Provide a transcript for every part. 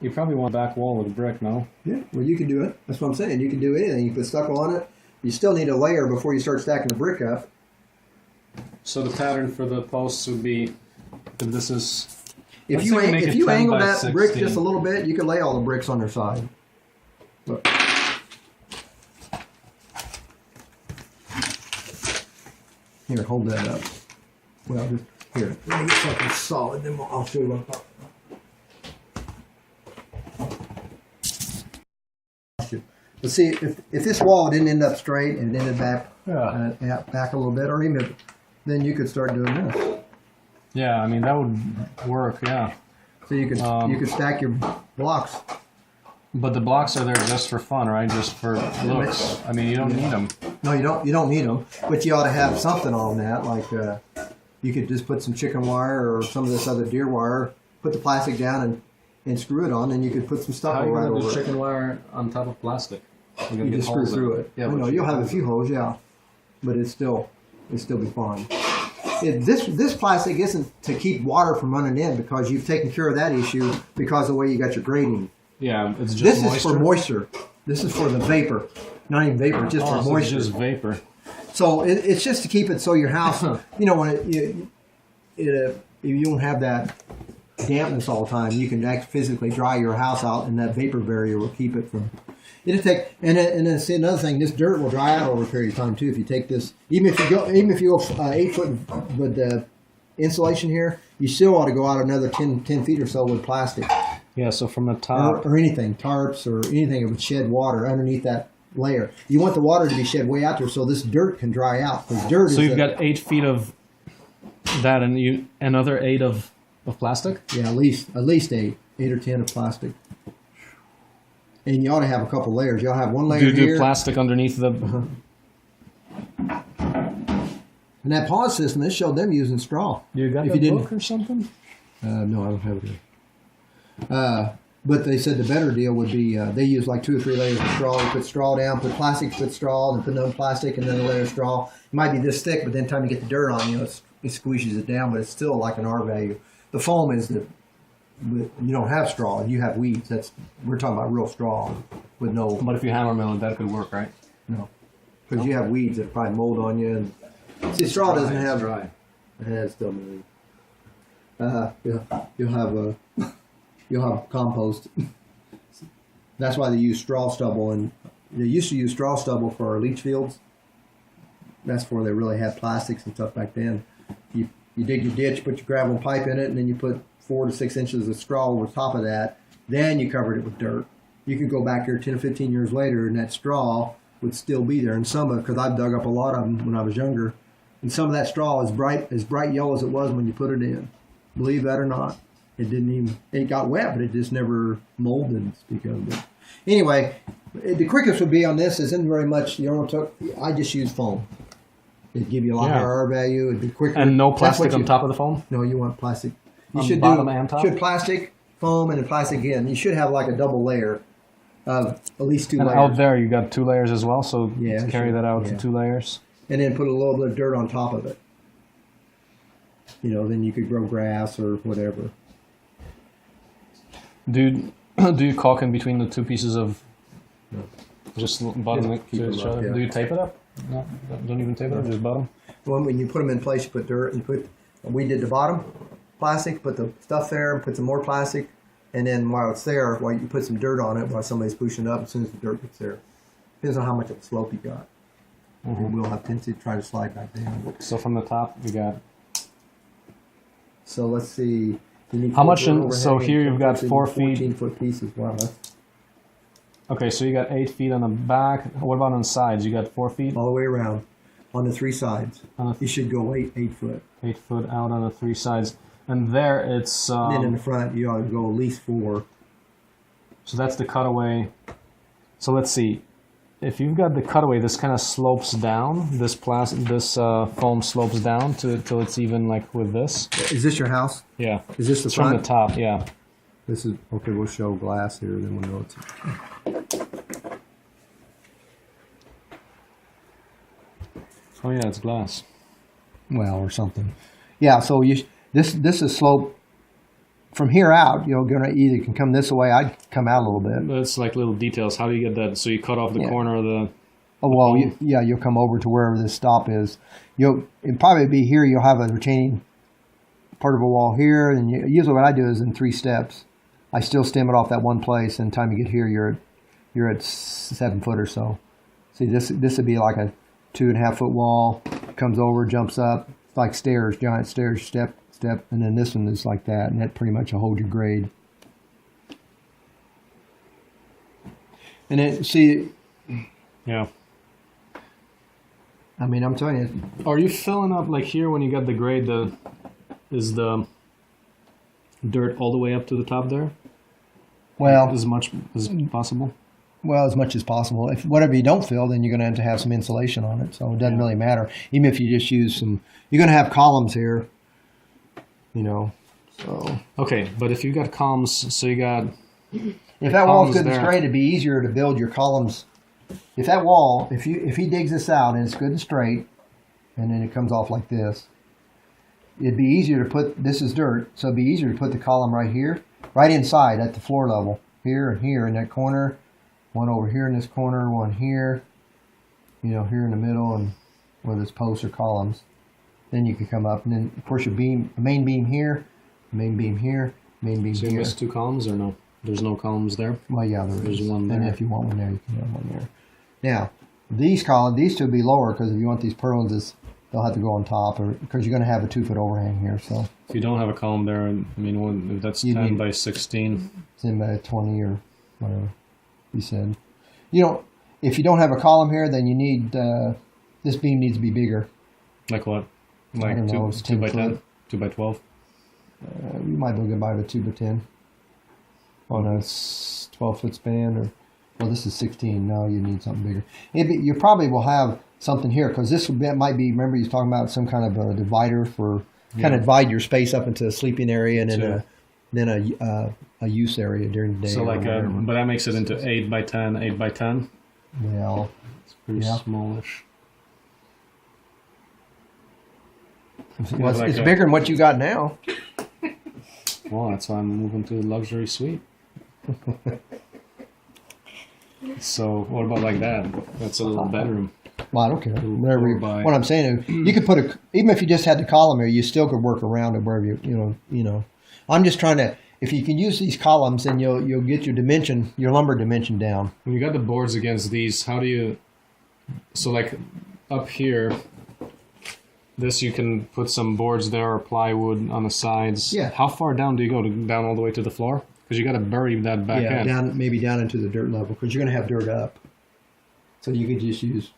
You probably want back wall with a brick, no? Yeah, well, you can do it. That's what I'm saying. You can do anything. You put stucco on it. You still need a layer before you start stacking the brick up. So the pattern for the posts would be, if this is... If you angle that brick just a little bit, you can lay all the bricks on their side. Look. Here, hold that up. Well, just here. Let me get something solid, then I'll show you what I'm talking about. But see, if this wall didn't end up straight and it ended back back a little bit, or even then you could start doing this. Yeah, I mean that would work. Yeah. So you could stack your blocks. But the blocks are there just for fun, right? Just for looks. I mean, you don't need them. No, you don't. You don't need them. But you ought to have something on that. Like you could just put some chicken wire or some of this other deer wire. Put the plastic down and screw it on. And you could put some stuff right over it. Chicken wire on top of plastic. You just screw through it. Yeah, I know you'll have a few holes, yeah, but it'll still be fine. This plastic isn't to keep water from running in because you've taken care of that issue because of the way you got your grading. Yeah, it's just this moisture. Is for moisture. This is for the vapor, not even vapor, just for moisture. It's just vapor. So it's just to keep it so your house, when you don't have that dampness all the time, you can actually physically dry your house out, and that vapor barrier will keep it from. It'll take, and then see another thing. This dirt will dry out over a period of time too. If you take this, even if you go 8 foot with the insulation here, you still ought to go out another 10 feet or so with plastic. Yeah, so from the top. Or anything, tarps or anything that would shed water underneath that layer. You want the water to be shed way out there so this dirt can dry out. Dirt so you've got 8 feet of that and another 8 of plastic? Yeah, at least 8 or 10 of plastic. And you ought to have a couple layers. You'll have one layer here. Do plastic underneath the... And that pond system, they showed them using straw. You got a book or something? No, I don't have it here. But they said the better deal would be they use like 2 or 3 layers of straw. You put straw down, put plastic, put straw, then put another plastic, and then a layer of straw. It might be this thick, but then time you get the dirt on, it squeezes it down, but it's still like an R value. The foam is you don't have straw, you have weeds. We're talking about real straw with no. But if you hammer mill it, that could work, right? No, because you have weeds that probably mold on you. And see, straw doesn't have dry. It's still moving. You'll have compost. That's why they use straw stubble, and they used to use straw stubble for our leach fields. That's before they really had plastics and stuff back then. You dig your ditch, put your gravel pipe in it, and then you put 4 to 6 inches of straw over top of that. Then you covered it with dirt. You could go back here 10 or 15 years later, and that straw would still be there. And some of it, because I've dug up a lot of them when I was younger, and some of that straw is bright yellow as it was when you put it in. Believe that or not. It got wet, but it just never molded, speak of it. Anyway, the quickest would be on this isn't very much, I just use foam. It'd give you a lot higher R value, it'd be quicker. And no plastic on top of the foam? No, you want plastic. You should bottom and top? Should plastic, foam, and then plastic again. You should have like a double layer of at least 2 layers. And out there you got 2 layers as well, so carry that out to 2 layers. And then put a little bit of dirt on top of it. Then you could grow grass or whatever. Do you caulk in between the 2 pieces of just bottom it to each other? Do you tape it up? No, don't even tape it up, just bottom? Well, when you put them in place, you put dirt and we did the bottom plastic, put the stuff there, and put some more plastic, and then while it's there, you put some dirt on it while somebody's pushing it up as soon as the dirt gets there. Depends on how much of a slope you got. And we'll have tendency to try to slide back down. So from the top, you got... So let's see. How much? So here you've got 4 feet. 14-foot pieces. Wow. Okay, so you got 8 feet on the back. What about on the sides? You got 4 feet? All the way around. On the 3 sides. You should go 8 foot. 8 foot out on the 3 sides. And there it's... and then in the front, you ought to go at least 4. So that's the cutaway. So let's see. If you've got the cutaway, this kind of slopes down. This foam slopes down till it's even like with this. Is this your house? Yeah. Is this the front? From the top, yeah. This is okay. We'll show glass here, then we'll know it's. Oh yeah, it's glass. Well, or something. Yeah. So this is slope from here out, you're gonna either can come this way. I'd come out a little bit. That's like little details. How do you get that? So you cut off the corner of the. Oh well, you'll come over to wherever this stop is. It'll probably be here. You'll have a retaining part of a wall here, and usually what I do is in 3 steps. I still stem it off that one place, and time you get here, you're at 7 foot or so. See, this would be like a 2.5 foot wall. Comes over, jumps up, like stairs, giant stairs, step, and then this one is like that, and that pretty much will hold your grade. And then see, yeah. I mean, I'm telling you. Are you filling up like here when you got the grade? Is the dirt all the way up to the top there? Well, as much as possible. Well, as much as possible. If whatever you don't fill, then you're going to have some insulation on it, so it doesn't really matter. Even if you just use some, you're going to have columns here. You know, so okay. But if you got columns, so you got. If that wall's good and straight, it'd be easier to build your columns. If that wall, if he digs this out and it's good and straight, and then it comes off like this, it'd be easier to put, this is dirt, so it'd be easier to put the column right here, right inside at the floor level, here and here in that corner, one over here in this corner, one here, you know, here in the middle, and where there's posts or columns. Then you can come up, and then of course your beam, main beam here, main beam here, main beam here. So you missed 2 columns or no? There's no columns there? Well, yeah, there's one there. And if you want one there, you can have one there. Now, these columns, these two will be lower because if you want these purlins, they'll have to go on top, or because you're going to have a 2 foot overhang here. So if you don't have a column there, I mean, if that's 10 by 16, it's in by 20 or whatever you said. You know, if you don't have a column here, then you need this beam needs to be bigger. Like what? Like I don't know, 2 by 10, 2 by 12. You might be able to buy a 2 by 10 on a 12 foot span, or well, this is 16. No, you need something bigger. You probably will have something here because this might be. Remember, he's talking about some kind of a divider for kind of divide your space up into a sleeping area and then a use area during the day. So like, but that makes it into 8 by 10, 8 by 10. Well, it's pretty smallish. Well, it's bigger than what you got now. Well, that's why I'm moving to a luxury suite. So what about like that? That's a little bedroom. Well, I don't care. Whatever. What I'm saying is, you could put even if you just had the column here, you still could work around it wherever you know. I'm just trying to. If you can use these columns, then you'll get your dimension, your lumber dimension down. When you got the boards against these, how do you? So like up here, this you can put some boards there or plywood on the sides. Yeah. How far down do you go? Down all the way to the floor? Because you got to bury that back end. Maybe down into the dirt level because you're going to have dirt up. So you could just use.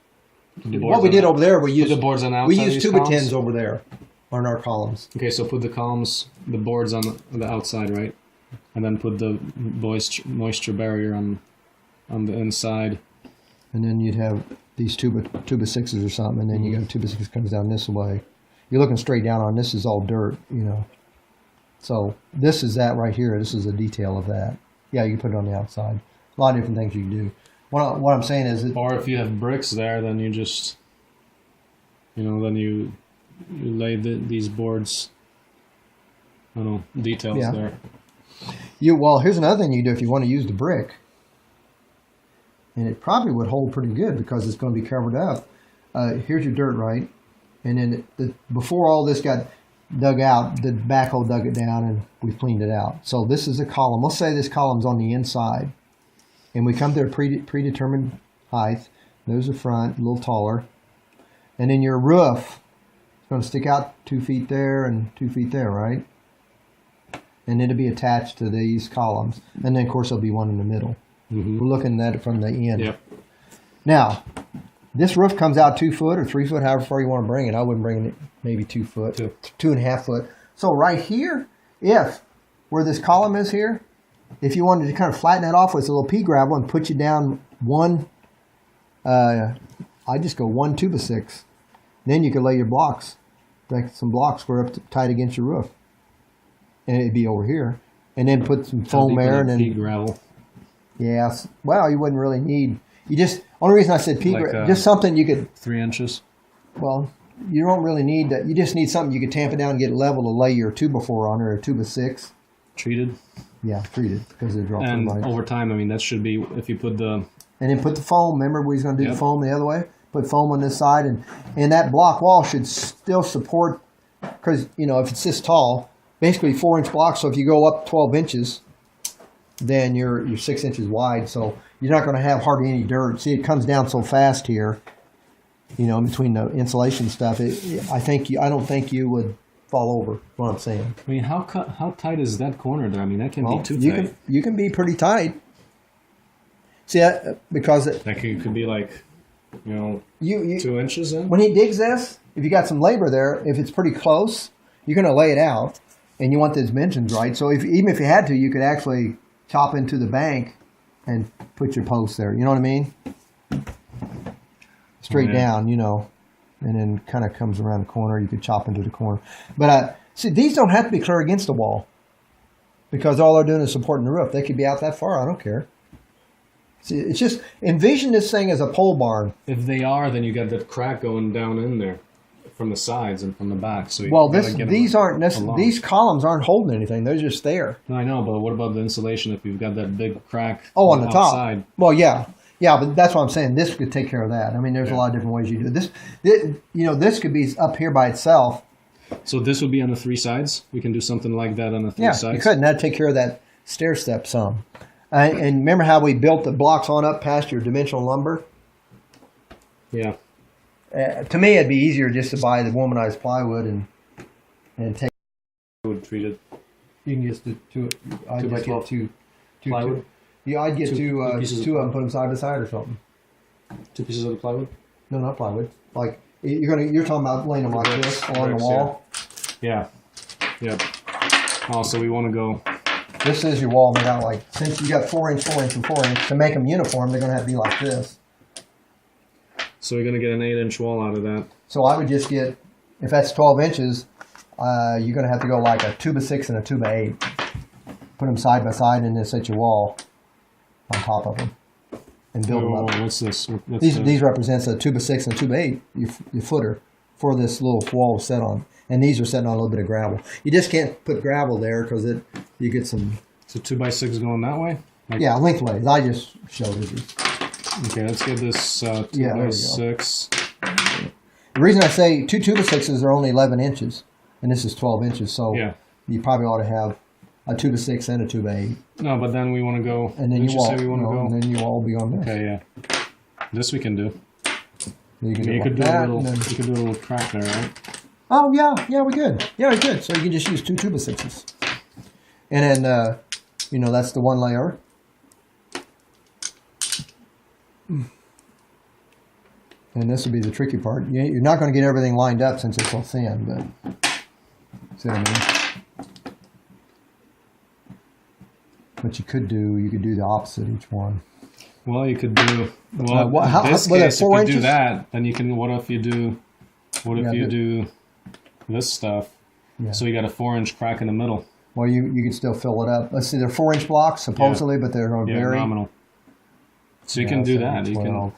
The What we did over there, we used the boards on the outside. We used 2 by 10s over there on our columns. Okay, so put the columns, the boards on the outside, right? And then put the moisture barrier on the inside. And then you'd have these 2 by 6s or something, and then you got 2 by 6 comes down this way. You're looking straight down on this is all dirt, you know. So this is that right here. This is a detail of that. Yeah, you can put it on the outside. A lot of different things you can do. What I'm saying is, or if you have bricks there, then you just, then you lay these boards. I don't know, details there. Well, here's another thing you do if you want to use the brick, and it probably would hold pretty good because it's going to be covered up. Here's your dirt, right? And then before all this got dug out, the backhoe dug it down and we cleaned it out. So this is a column. Let's say this column's on the inside. And we come to a predetermined height. There's the front, a little taller. And then your roof is going to stick out 2 feet there and 2 feet there, right? And it'll be attached to these columns. And then, of course, there'll be one in the middle. Mm-hmm. We're looking at it from the end. Yep. Now, this roof comes out 2 foot or 3 foot, however far you want to bring it. I wouldn't bring it maybe 2 foot, 2.5 foot. So right here, where this column is here, if you wanted to kind of flatten that off with a little pea gravel and put you down one, I just go 1 2 by 6. Then you could lay your blocks, like some blocks square up tight against your roof, and it'd be over here. And then put some foam there and then pea gravel. Yes. Well, you wouldn't really need. Only reason I said pea gravel, just something you could. 3 inches. Well, you don't really need that. You just need something you could tamp it down and get it level to lay your 2x4 on or a 2x6. treated. Yeah, treated because they draw And thermite. over time, I mean, that should be, if you put the, And then put the foam. Remember, we was going to do Yep. the foam the other way. Put foam on this side, and that block wall should still support. Because if it's this tall, basically 4-inch block. So if you go up 12 inches, then you're 6 inches wide. So you're not going to have hardly any dirt. See, it comes down so fast here. In between the insulation stuff. I don't think you would fall over. What I'm saying. I mean, how tight is that corner there? I mean, that can be too you tight. you can be pretty tight. See, because That could be like, you 2 inches in. when he digs this, if you got some labor there, if it's pretty close, you're going to lay it out, and you want the dimensions right. So even if you had to, you could actually chop into the bank and put your post there. You know what I mean? Straight down, and then kind of comes around the corner. You could chop into the corner. But see, these don't have to be clear against the wall because all they're doing is supporting the roof. They could be out that far. I don't care. See, it's just envision this thing as a pole barn. If they are, then you got that crack going down in there from the sides and from the back. So These columns aren't holding anything. They're just there. No, I know, but what about the insulation if you've got that big crack? On the outside? top. Well, yeah. Yeah, but that's what I'm saying. This could take care of that. I mean, there's a lot of different ways you do this. This could be up here by itself. So this would be on the 3 sides? We can do something like that on the 3 sides? Yeah, you could, and that'd take care of that stair step some. And remember how we built the blocks on up past your dimensional lumber? Yeah. To me, it'd be easier just to buy the womanized plywood and take. Wood treated. You can just do two. I'd 2 by just 12 get two plywood? Yeah, I'd get Two pieces of two of them, put them side by side or something. 2 pieces of the plywood? No, not plywood. Like you're talking about laying them like this along the wall. Yeah. Yep. Oh, so we want to go. This is your wall made out like, since you got 4-inch, 4-inch, and 4-inch, to make them uniform, they're going to have to be like this. So we're going to get an 8-inch wall out of that. So I would just get, if that's 12 inches, you're going to have to go like a 2x6 and a 2x8. Put them side by side and then set your wall on top of them and build them up. What's this? These represents a 2x6 and a 2x8, your footer, for this little wall to set on. And these are setting on a little bit of gravel. You just can't put gravel there because you get some. So 2x6 going that way? Yeah, lengthways. I just showed it. Okay, let's get this 2x6. The reason I say two 2x6s are only 11 inches, and this is 12 inches, so you probably ought to have a 2x6 and a 2x8. No, but then we want to go. And then you all, say we want to go? And then you all be on this. Okay, yeah. This we can do. You can You could do a little crack there, right? Oh yeah, we could. Yeah, we could. So you can just use two 2x6s, and then that's the one layer. And this will be the tricky part. You're not going to get everything lined up since it's so thin, but see what I mean? What you could do the opposite each one. Well, you could do. Well, in this case, if you inches? do that, then you can. What if you do this stuff? Yeah. So you got a 4-inch crack in the middle. Well, you can still fill it up. Let's see, they're 4-inch blocks supposedly, but they're very nominal. So you can do that. You can.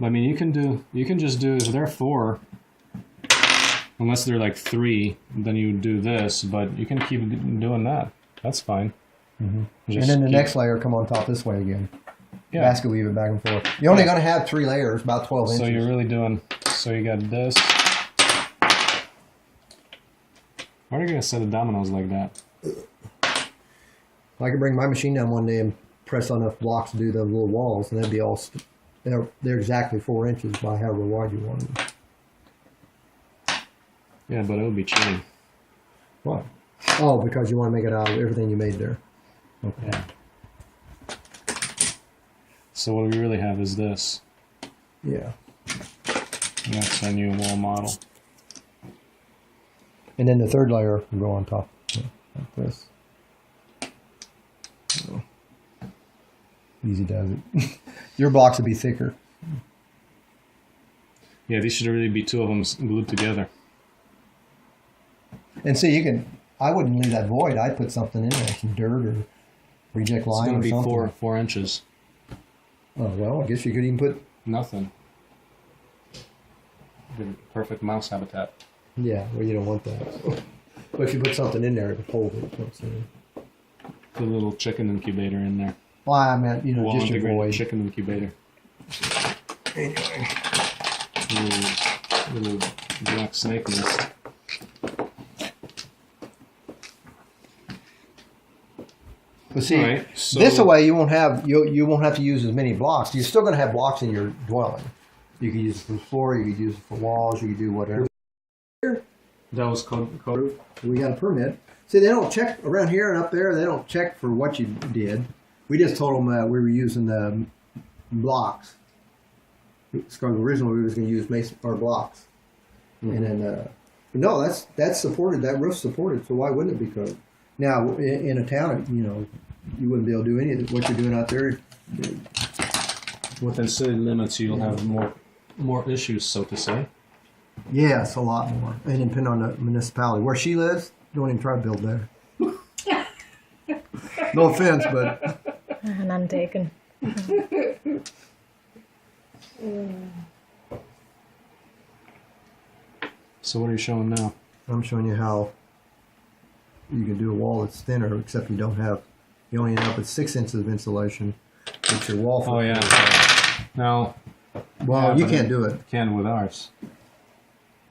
I mean, you can just do, if they're 4, unless they're like 3, then you do this, but you can keep doing that. That's fine. Mm-hmm. And then the next layer come on top this way again. Yeah. Basket weave it back and forth. You're only going to have 3 layers, about 12 inches. So you're really doing, so you got this. Why are you going to set the dominoes like that? I could bring my machine down one day and press on enough blocks to do the little walls, and they'd be all, they're exactly 4 inches by however wide you want them. Yeah, but it would be cheating. What? Oh, because you want to make it out of everything you made there. Okay. Yeah. So what we really have is this. Yeah. And that's our new wall model. And then the third layer will go on top, like this. So, easy does it. Your blocks would be thicker. Yeah, these should really be 2 of them glued together. And see, I wouldn't leave that void. I'd put something in there, some dirt or reject lime or something. It's going to something. be 4 inches. Oh, well, I guess you could even put... Nothing. Good, perfect mouse habitat. Yeah, well, you don't want that. So. But if you put something in there, it would hold it. You know what I'm saying? Put a little chicken incubator in there. Well, I meant, you know, Wall just your integrated void. chicken incubator. Anyway. Little black snake nest. But see, Alright, so- this way you won't have to use as many blocks. You're still going to have blocks in your dwelling. You can use it for the floor. You could use it for walls. You could do whatever. That was code. We got a permit. See, they don't check around here and up there. They don't check for what you did. We just told them we were using the blocks. Because originally we was going to use mason or blocks, and then no, that's supported. That roof's supported. So why wouldn't it be code? Now in a town, you know, you wouldn't be able to do any of what you're doing out there. Within city limits, you'll have more issues, so to say. Yes, a lot more, and depending on the municipality where she lives. Don't even try to build there. No offense, but None taken. So what are you showing now? I'm showing you how you can do a wall that's thinner, except you only end up with 6 inches of insulation. It's your wall. Oh yeah. Now. Well, yeah, you but can't it do it. Can with ours.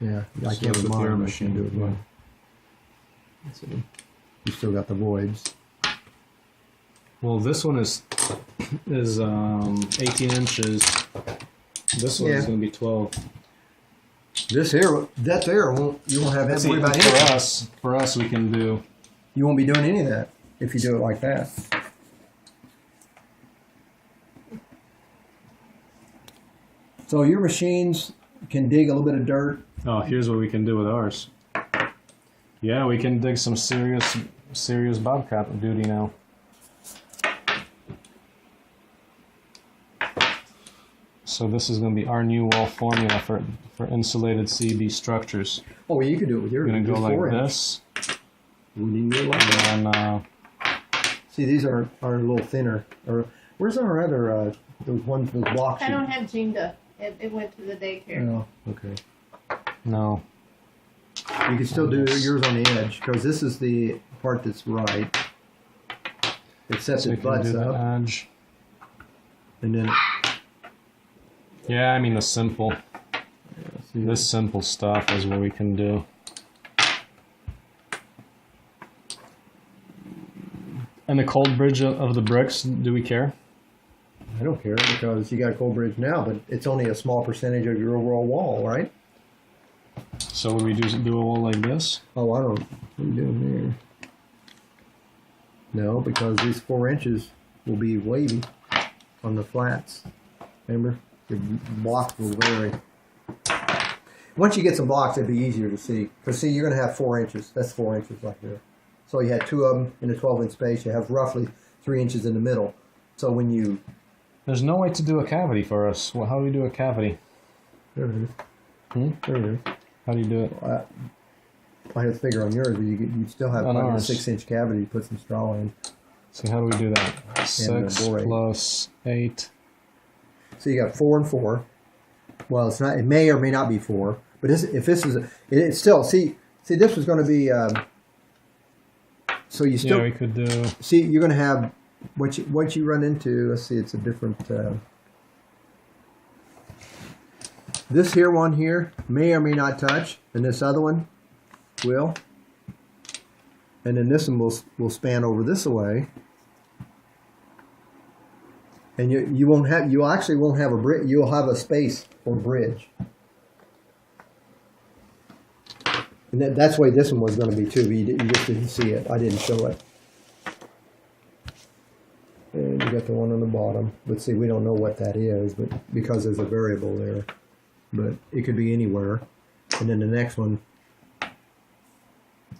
Yeah, I So can't with with your mine. I machine, can't do it with mine. See, you still got the voids. Well, this one is 18 inches. This one is Yeah. going to be 12. This here, that there, you won't have to See, worry about anything. for us, we can do. You won't be doing any of that if you do it like that. So your machines can dig a little bit of dirt. Oh, here's what we can do with ours. Yeah, we can dig some serious bobcat duty now. So this is going to be our new wall formula for insulated CB structures. Oh, well, you could do it with yours. We're going to go Just like 4 inch. this, We need to go like that. and then See, these are a little thinner. Or where's our other those blocks? I don't have Jinda. It went to the daycare. No, okay. no. You can still do yours on the edge because this is the part that's right. It sets So we its can butts do the up, edge. and then Yeah, I mean the simple. see, This simple stuff is what we can do. And the cold bridge of the bricks, do we care? I don't care because you got a cold bridge now, but it's only a small percentage of your overall wall, right? So would we do a wall like this? Oh, I don't. What are you doing there? No, because these 4 inches will be wavy on the flats. Remember, your blocks will vary. Once you get some blocks, it'd be easier to see. Because see, you're going to have 4 inches. That's 4 inches right there. So you had 2 of them in a 12-inch space. You have roughly 3 inches in the middle. So when you There's no way to do a cavity for us. Well, how do we do a cavity? there it is. There it is. How do you do it? I had to figure on yours, but you still have On probably a ours. 6-inch cavity. You put some straw in. So how do we do that? 6 board. plus 8. So you got 4 and 4. Well, it's not. It may or may not be 4. But if this is, it's still. See. This was going to be. So you still. Yeah, we could do. See, you're going to have what you run into. Let's see. It's a different. This here one here may or may not touch, and this other one will. And then this one will span over this way. And you actually won't have a bridge. You'll have a space or bridge. And that's the way this one was going to be too. But you just didn't see it. I didn't show it. And you got the one on the bottom. But see, we don't know what that is, but because there's a variable there. But it could be anywhere. And then the next one.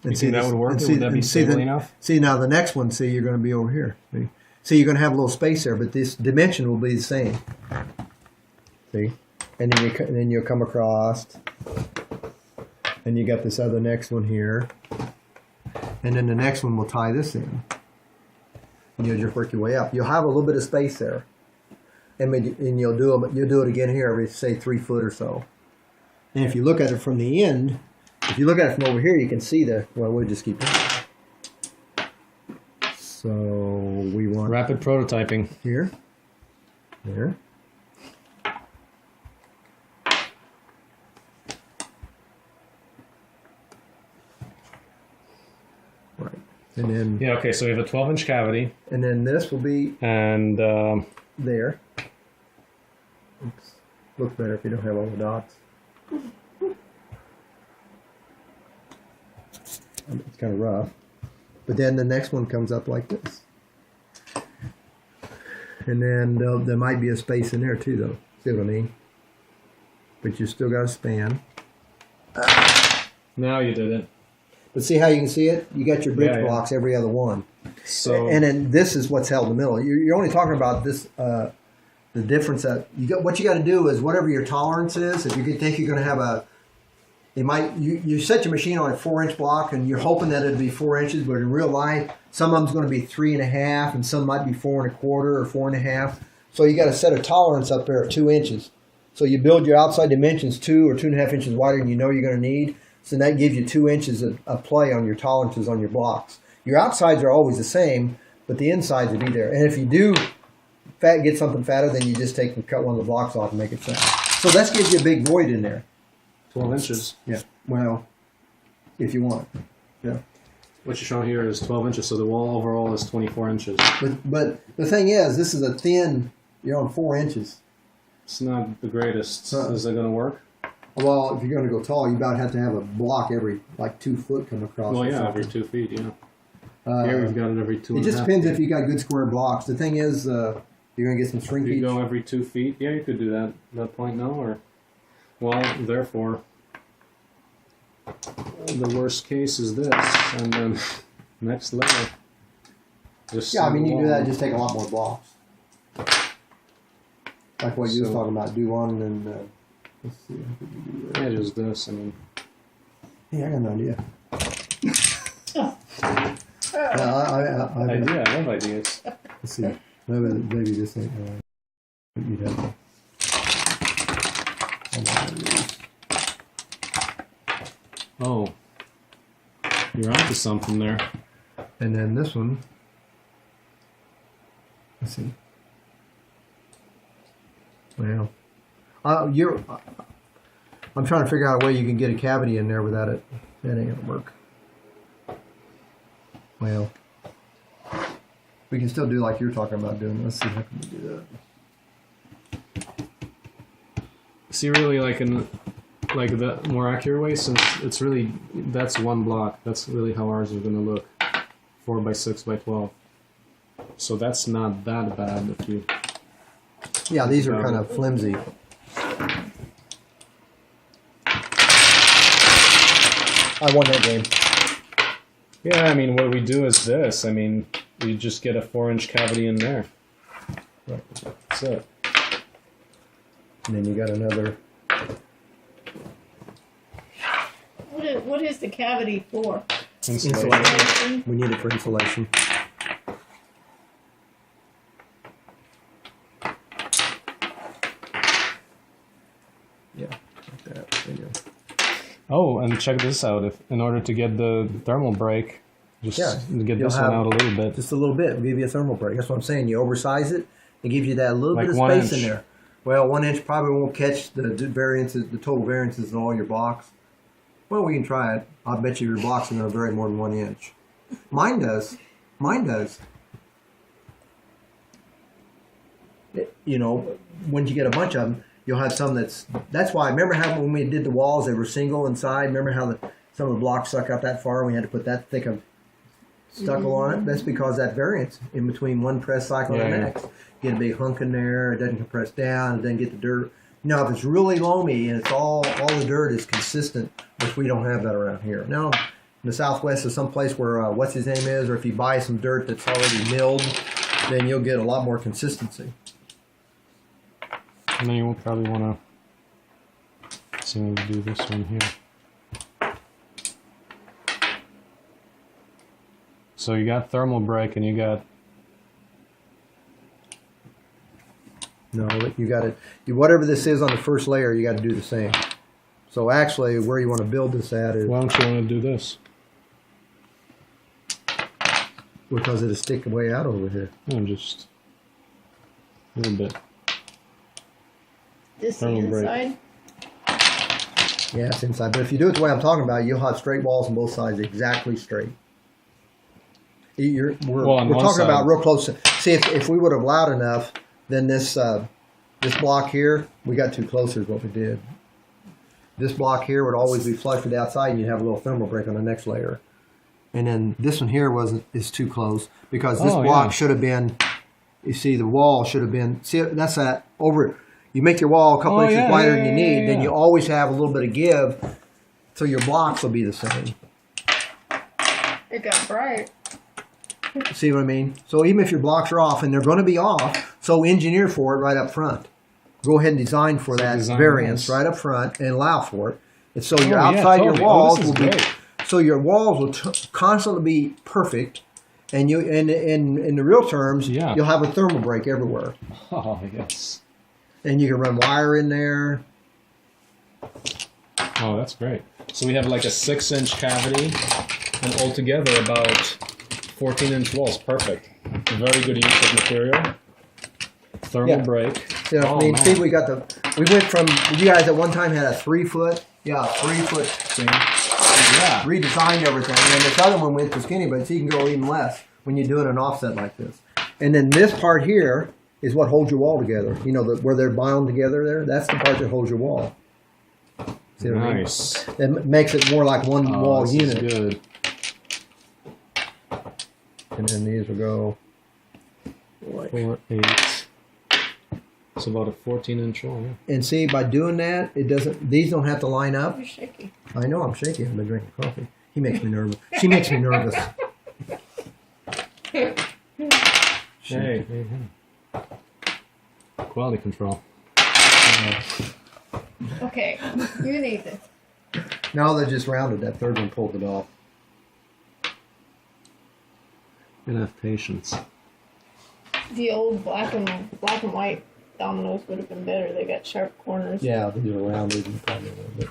You think that would work? Would that be stable enough? See, now the next one, see, you're going to be over here. See, you're going to have a little space there, but this dimension will be the same. See? And then you'll come across. And you got this other next one here. And then the next one will tie this in. And you'll just work your way up. You'll have a little bit of space there. And you'll do it again here every, say, 3 foot or so. And if you look at it from the end, if you look at it from over here, you can see well, we'll just keep going. So we want Rapid prototyping. here, there. Right, and then Yeah. Okay. So we have a 12-inch cavity, and then this will be and there. Oops. Looks better if you don't have all the dots. It's kind of rough. But then the next one comes up like this. And then there might be a space in there too, though. See what I mean? But you still got a span. now you did it. But see how you can see it? You got your bridge Yeah, yeah. blocks every other one. So And then this is what's held in the middle. You're only talking about this, the difference that you got. What you got to do is whatever your tolerance is. If you think you're going to have a, it might you set your machine on a 4-inch block and you're hoping that it'd be 4 inches, but in real life, some of them's going to be 3.5, and some might be 4 1/4 or 4.5. So you got to set a tolerance up there of 2 inches. So you build your outside dimensions 2 or 2.5 inches wider than you know you're going to need. So that gives you 2 inches of play on your tolerances on your blocks. Your outsides are always the same, but the insides will be there. And if you do get something fatter, then you just take and cut one of the blocks off and make it fat. So that gives you a big void in there. 12 inches. Yeah. Well, if you want. Yeah. What you're showing here is 12 inches, so the wall overall is 24 inches. But the thing is, this is a thin. You're on 4 inches. It's not the greatest. Is it going to work? Well, if you're going to go tall, you about have to have a block every like 2 foot come across. Well, or yeah, something. every 2 feet. Yeah. Here we've got it every 2. It just depends if you got good square blocks. The thing is, you're going to get some If shrinkage. you go every 2 feet, yeah, you could do that. That point, no, or well, therefore, the worst case is this, and then next level. Just Yeah, I mean, you wall. do that, just take a lot more blocks. Like what you was So- talking about, do one and then, let's see, how could you do that? Yeah, just this. I mean, Yeah, I got an idea. I idea. I love ideas. let's see. Maybe this ain't you'd have to. Oh, you're onto something there. And then this one, let's see. Well, I'm trying to figure out a way you can get a cavity in there without it. That ain't gonna work. Well, we can still do like you're talking about doing. Let's see how can we do that. See, really, like in the more accurate way, since it's really that's one block. That's really how ours is going to look, 4 by 6 by 12. So that's not that bad if you. Yeah, these are kind of flimsy. I won that game. Yeah, I mean, what we do is this. I mean, you just get a 4-inch cavity in there. That's it. And then you got another. What is the cavity for? Insulation. We need it for insulation. Yeah, like that. There you go. Oh, and check this out. If in order to get the thermal break, just Yeah, get you'll this one have- out a little bit. Just a little bit. We'll give you a thermal break. That's what I'm saying. You oversize it, it gives you that little Like bit of 1 space inch. in there. Well, 1 inch probably won't catch the variances, the total variances in all your blocks. Well, we can try it. I bet you your blocks are going to vary more than 1 inch. Mine does. Mine does. You know, when you get a bunch of them, you'll have some that's why, remember how when we did the walls, they were single inside? Remember how some of the blocks stuck out that far and we had to put that thick of stucco on it? That's because that variance in between one press cycle and the Yeah. next. Get a big hunk in there, it doesn't compress down, it doesn't get the dirt. Now, if it's really loamy and it's all the dirt is consistent, which we don't have that around here. Now, in the Southwest is some place where what's his name is, or if you buy some dirt that's already milled, then you'll get a lot more consistency. And then you will probably want to see me do this one here. So you got thermal break and you got No, you got to, whatever this is on the first layer, you got to do the same. So actually, where you want to build this at is, why don't you want to do this? because it'll stick way out over here. Just a little bit. This the Thermal break. inside. Yeah, it's inside. But if you do it the way I'm talking about, you'll have straight walls on both sides, exactly straight. We're on one talking side. about real close. See, if we would have loud enough, then this block here, we got too close is what we did. This block here would always be flush with the outside, and you'd have a little thermal break on the next layer. And then this one here is too close because this block should have been. You see, the wall should have been. See, that's that over. You make your wall a couple inches wider than you need, then you always have a little bit of give, so your blocks will be the same. It got bright. See what I mean? So even if your blocks are off, and they're going to be off, so engineer for it right up front. Go ahead and design for that variance right up front and allow for it. And so your outside your walls will be. So your walls will constantly be perfect, and you in the real terms, you'll have a thermal break everywhere. Oh yes. And you can run wire in there. Oh, that's great. So we have like a 6-inch cavity, and altogether about 14-inch walls. Perfect. Very good use of material. Thermal break. Yeah, I mean, see, we went from, you guys at one time had a 3-foot, 3-foot thing. Yeah. Redesigned everything. And this other one went to skinny, but you can go even less when you're doing an offset like this. And then this part here is what holds your wall together. You know, where they're bound together there, that's the part that holds your wall. See what I mean? It makes it more like one wall unit. Good. And then these will go 4, 8. It's about a 14-inch wall. Yeah. And see, by doing that, it doesn't. These don't have to line up. You're shaky. I know I'm shaking. I've been drinking coffee. He makes me nervous. She makes me nervous. Hey. Quality control. Okay, you need this. Now they just rounded. That third one pulled it off. You have patience. The old black and white dominoes would have been better. They got sharp corners. Yeah, these are rounded and probably a little bit.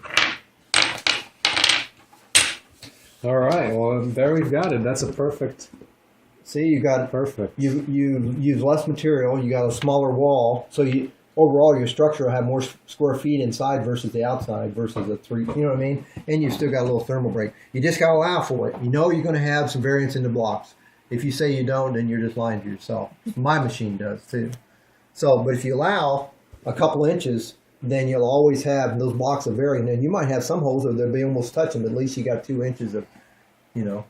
All right. Well, there we've got it. That's a perfect. See, you got perfect. You use less material. You got a smaller wall, so you overall your structure will have more square feet inside versus the outside versus the 3. You know what I mean? And you still got a little thermal break. You just got to allow for it. You know you're going to have some variance in the blocks. If you say you don't, then you're just lying to yourself. My machine does too. So, but if you allow a couple inches, then you'll always have those blocks of varying. And you might have some holes that they'll be almost touching, but at least you got 2 inches of, you know.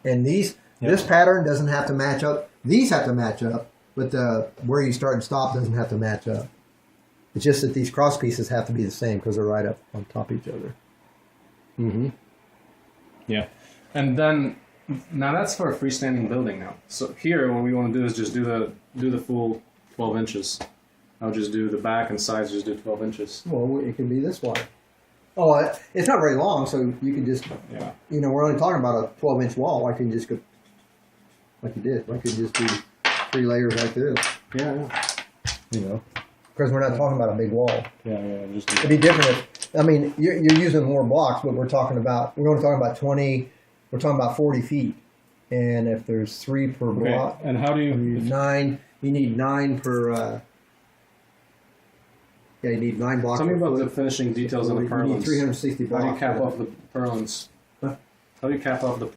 And this pattern doesn't have to match up. These have to match up, but where you start and stop doesn't have to match up. It's just that these cross pieces have to be the same because they're right up on top of each other. Mm-hmm. Yeah. And then, now that's for a freestanding building now. So here, what we want to do is just do the full 12 inches. I'll just do the back and sides, just do 12 inches. Well, it can be this wide. Oh, it's not very long, so you can just, you know, we're only talking about a 12-inch wall. I can just go, like you did. I could just do 3 layers like this. Yeah. You know, because we're not talking about a big wall. Yeah. Just It'd be different if, I mean, you're using more blocks, but we're only talking about 20, we're talking about 40 feet. And if there's 3 per block. And how do you... You need 9 per... you need 9 blocks. Tell me about the finishing details on the purlins. You need 360 blocks. How do you cap off the purlins? Huh? How do you cap off the